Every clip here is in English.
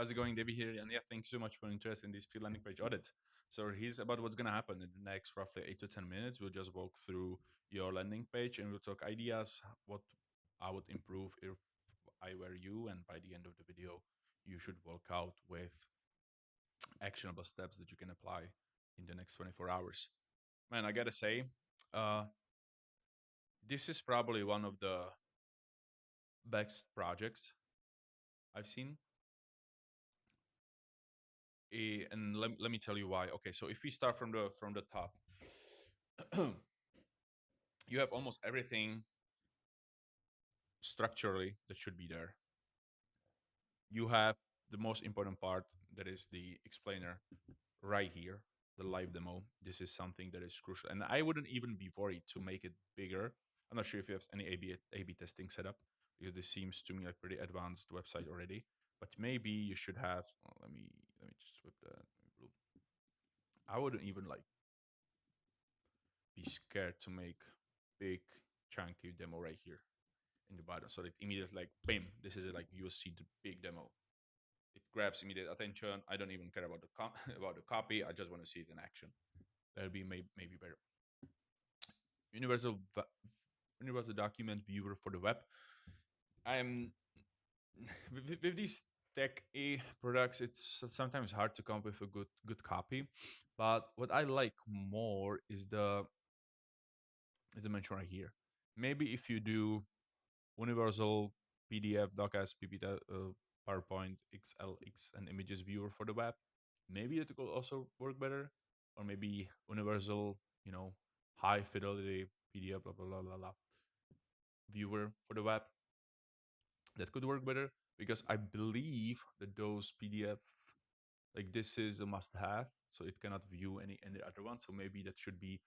how's it going, David here? And yeah, thank you so much for interest in this field landing page audit. So here's about what's gonna happen in the next roughly 8 to 10 minutes. We'll just walk through your landing page and we'll talk ideas, what I would improve if I were you, and by the end of the video, you should walk out with actionable steps that you can apply in the next 24 hours. Man, I gotta say, uh, this is probably one of the best projects I've seen. And let me tell you why. Okay, so if we start from the top, you have almost everything structurally that should be there. You have the most important part, that is the explainer right here, the live demo. This is something that is crucial, and I wouldn't even be worried to make it bigger. I'm not sure if you have any A/B testing set up, because this seems to me like pretty advanced website already. But maybe you should have. Let me just whip that. I wouldn't even like be scared to make big chunky demo right here in the bottom, so that immediately like bam, this is it. Like you will see the big demo. It grabs immediate attention. I don't even care about the about the copy. I just want to see it in action. That'll be maybe better. Universal universal document viewer for the web. I am with these tech products. It's sometimes hard to come up with a good copy, but what I like more is the mention right here. Maybe if you do universal PDF, docx, PPT, PowerPoint, XLX, and images viewer for the web, maybe it could also work better. Or maybe universal, high fidelity PDF, blah, blah, blah, blah, blah, viewer for the web. That could work better, because I believe that those PDF, like this is a must-have, so it cannot view any other one. So maybe that should be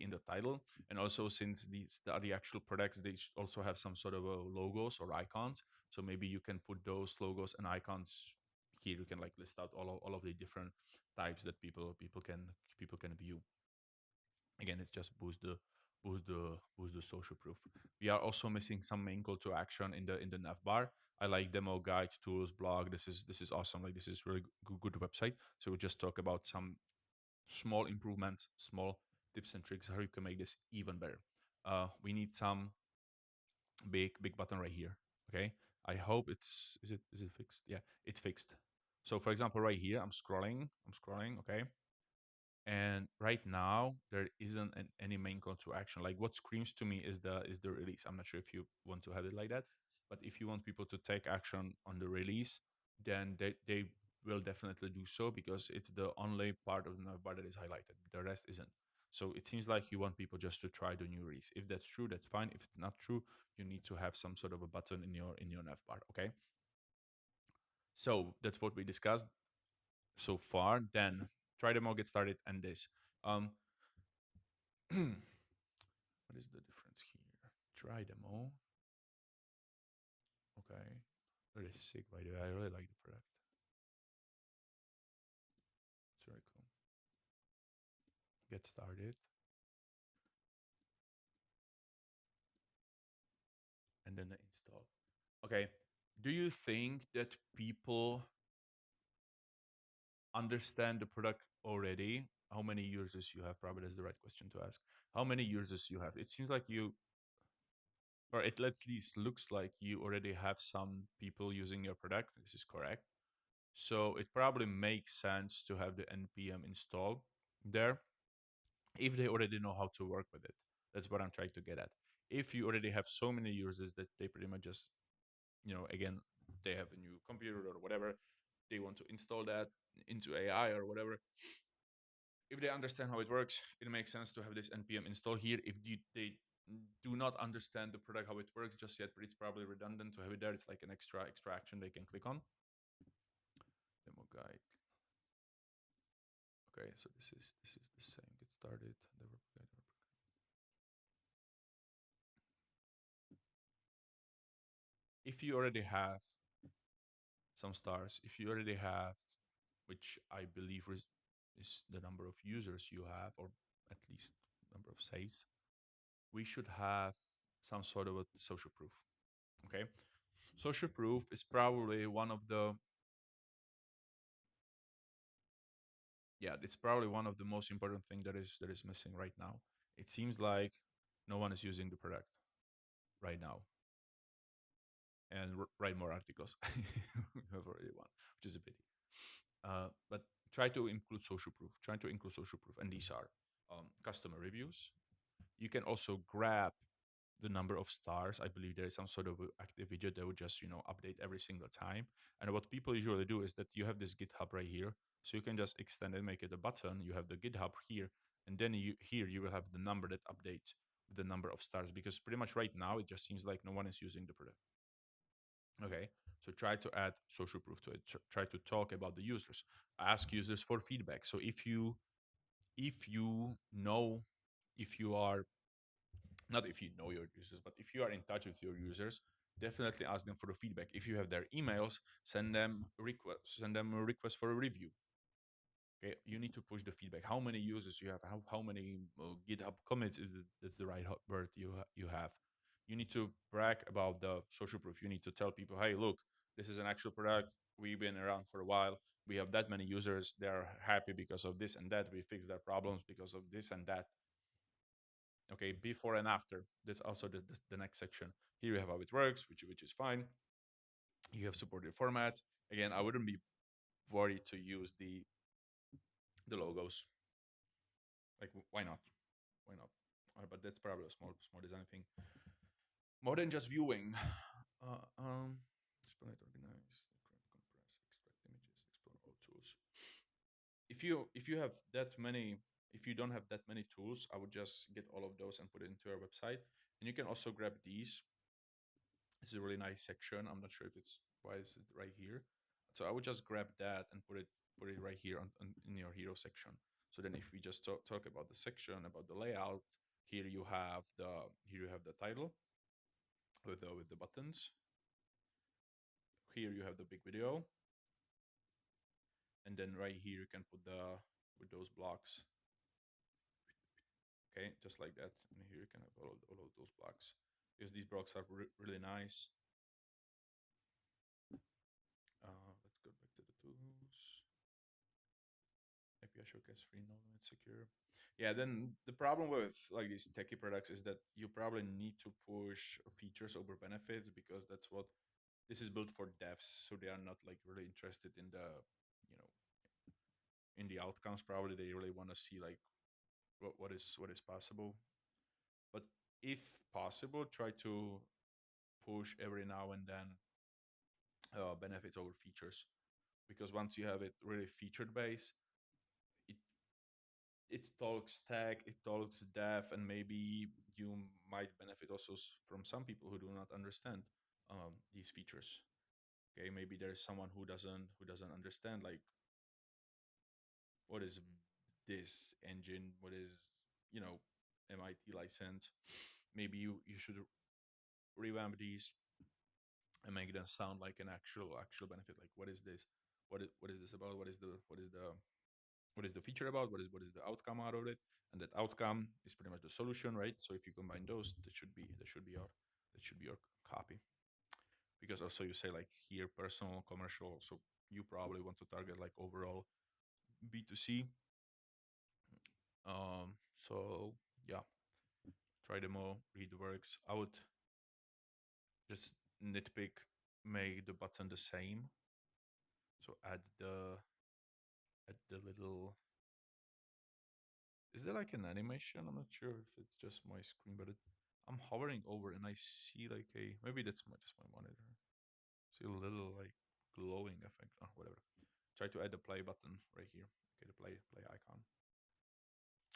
in the title. And also, since these are the actual products, they also have some sort of logos or icons. So maybe you can put those logos and icons here. You can like list out all of the different types that people can view. Again, it's just boost the social proof. We are also missing some main call to action in the nav bar. I like demo guide, tools, blog. This is awesome. Like this is really good website. So we just talk about some small improvements, small tips and tricks how you can make this even better. We need some big button right here. Okay. I hope is it fixed? Yeah, it's fixed. So for example, right here, I'm scrolling. Okay, and right now there isn't any main call to action. Like what screams to me is the release. I'm not sure if you want to have it like that, but if you want people to take action on the release, then they will definitely do so, because it's the only part of the navbar that is highlighted. The rest isn't. So it seems like you want people just to try the new release. If that's true, that's fine. If it's not true, you need to have some sort of a button in your navbar. Okay, so that's what we discussed so far. Then try demo, get started, and this. um what is the difference here? Try demo. Okay. That is sick, by the way. I really like the product. It's very cool. Get started. And then the install. Okay. Do you think that people understand the product already? How many users you have? Probably that's the right question to ask. How many users you have? It seems like you, or it at least looks like you already have some people using your product. This is correct. So it probably makes sense to have the npm install there if they already know how to work with it. That's what I'm trying to get at. If you already have so many users that they pretty much just, again, they have a new computer or whatever, they want to install that into AI or whatever. If they understand how it works, it makes sense to have this npm install here. If they do not understand the product how it works just yet, but it's probably redundant to have it there. It's like an extra action they can click on. Demo guide. Okay, so this is the same. Get started. If you already have some stars, if you already have, which I believe is the number of users you have, or at least number of saves, we should have some sort of a social proof. Okay, social proof is probably one of the Yeah, it's probably one of the most important thing that is missing right now. It seems like no one is using the product right now, and write more articles. We have already one, which is a pity. But try to include social proof. Try to include social proof, and these are customer reviews. You can also grab the number of stars. I believe there is some sort of active widget that would just update every single time. And what people usually do is that you have this GitHub right here, so you can just extend it, make it a button. You have the GitHub here, and then you will have the number that updates with the number of stars. Because pretty much right now it just seems like no one is using the product. Okay, so try to add social proof to it. Try to talk about the users. Ask users for feedback. So if you know if you are not if you know your users, but if you are in touch with your users, definitely ask them for the feedback. If you have their emails, send them a request for a review. Okay, you need to push the feedback. How many users you have? How many GitHub commits? That's the right word you have. You need to brag about the social proof. You need to tell people, hey, look, this is an actual product. We've been around for a while. We have that many users. They're happy because of this and that. We fixed their problems because of this and that. Okay, before and after. That's also the next section. Here you have how it works, which is fine. You have supported format. Again, I wouldn't be worried to use the logos. Like, why not? Why not? But that's probably a small design thing. More than just viewing. Explain it, organize, compress, extract images, explore all tools. If you have that many, if you don't have that many tools, I would just get all of those and put it into our website. And you can also grab these. It's a really nice section. I'm not sure if it's why is it right here. So I would just grab that and put it right here in your hero section. So then if we just talk about the section, about the layout, here you have the title with the buttons. Here you have the big video, and then right here you can put the with those blocks. Okay, just like that. And here you can have all of those blocks because these blocks are really nice. Let's go back to the tools. API showcase free, no limit, secure. Yeah, then the problem with like these techie products is that you probably need to push features over benefits because that's what this is built for devs, so they are not like really interested in you know the outcomes. Probably they really want to see like what is possible. But if possible, try to push every now and then benefits over features because once you have it really featured based, it it talks tech, it talks dev, and maybe you might benefit also from some people who do not understand these features. Okay, maybe there is someone who doesn't understand like what is this engine, what is you know MIT license. Maybe you should revamp these and make them sound like an actual benefit. Like what is this? What is this about? What is the feature about? What is the outcome out of it? And that outcome is pretty much the solution, right? So if you combine those, that should be your copy. Because also you say like here personal, commercial, so you probably want to target like overall B2C. So yeah, try them all, read the works. I would just nitpick, make the button the same. So add the little. Is there like an animation? I'm not sure if it's just my screen, but I'm hovering over and I see like maybe that's just my monitor. See a little like glowing effect. Oh, whatever. Try to add the play button right here. Okay, the play icon.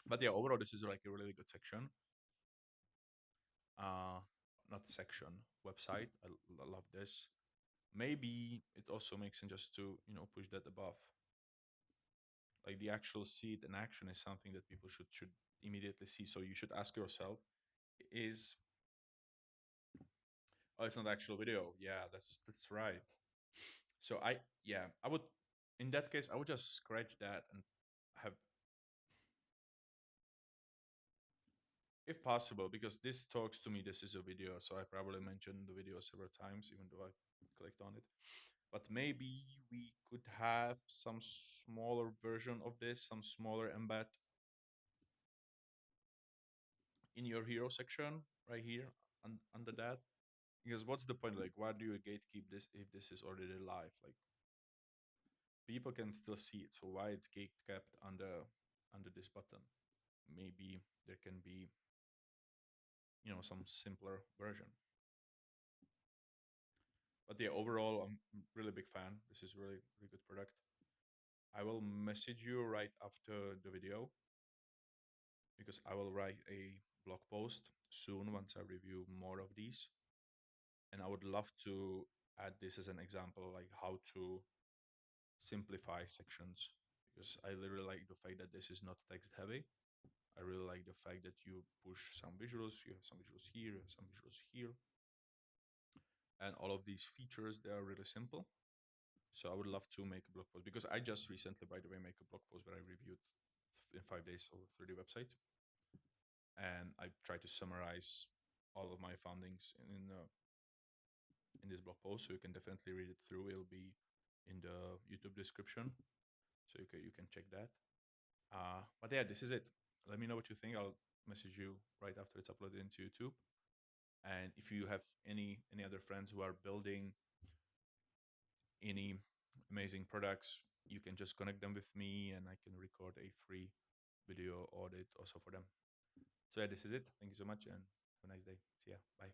But yeah, overall this is like a really good section. Uh, Not section, website. I love this. Maybe it also makes sense just to push that above. Like the actual see it in action is something that people should immediately see. So you should ask yourself, is oh, it's not actual video. Yeah, that's right. So I would in that case I would just scratch that and have if possible because this talks to me this is a video, so I probably mentioned the video several times even though I clicked on it. But maybe we could have some smaller version of this, some smaller embed in your hero section right here under that. Because what's the point? Like, why do you gatekeep this if this is already live? Like, people can still see it. So why it's gate kept under this button? Maybe there can be, some simpler version. But yeah, overall, I'm really big fan. This is really really good product. I will message you right after the video because I will write a blog post soon once I review more of these. And I would love to add this as an example, like how to simplify sections. Because I really like the fact that this is not text heavy. I really like the fact that you push some visuals, you have some visuals here, you have some visuals here. And all of these features, they are really simple. So I would love to make a blog post because I just recently, by the way, make a blog post where I reviewed in 5 days over 30 websites. And I try to summarize all of my findings in this blog post. So you can definitely read it through. It'll be in the YouTube description. So you can check that. But yeah, this is it. Let me know what you think. I'll message you right after it's uploaded into YouTube. And if you have any other friends who are building any amazing products, you can just connect them with me, and I can record a free video audit also for them. So yeah, this is it. Thank you so much, and have a nice day. See ya. Bye.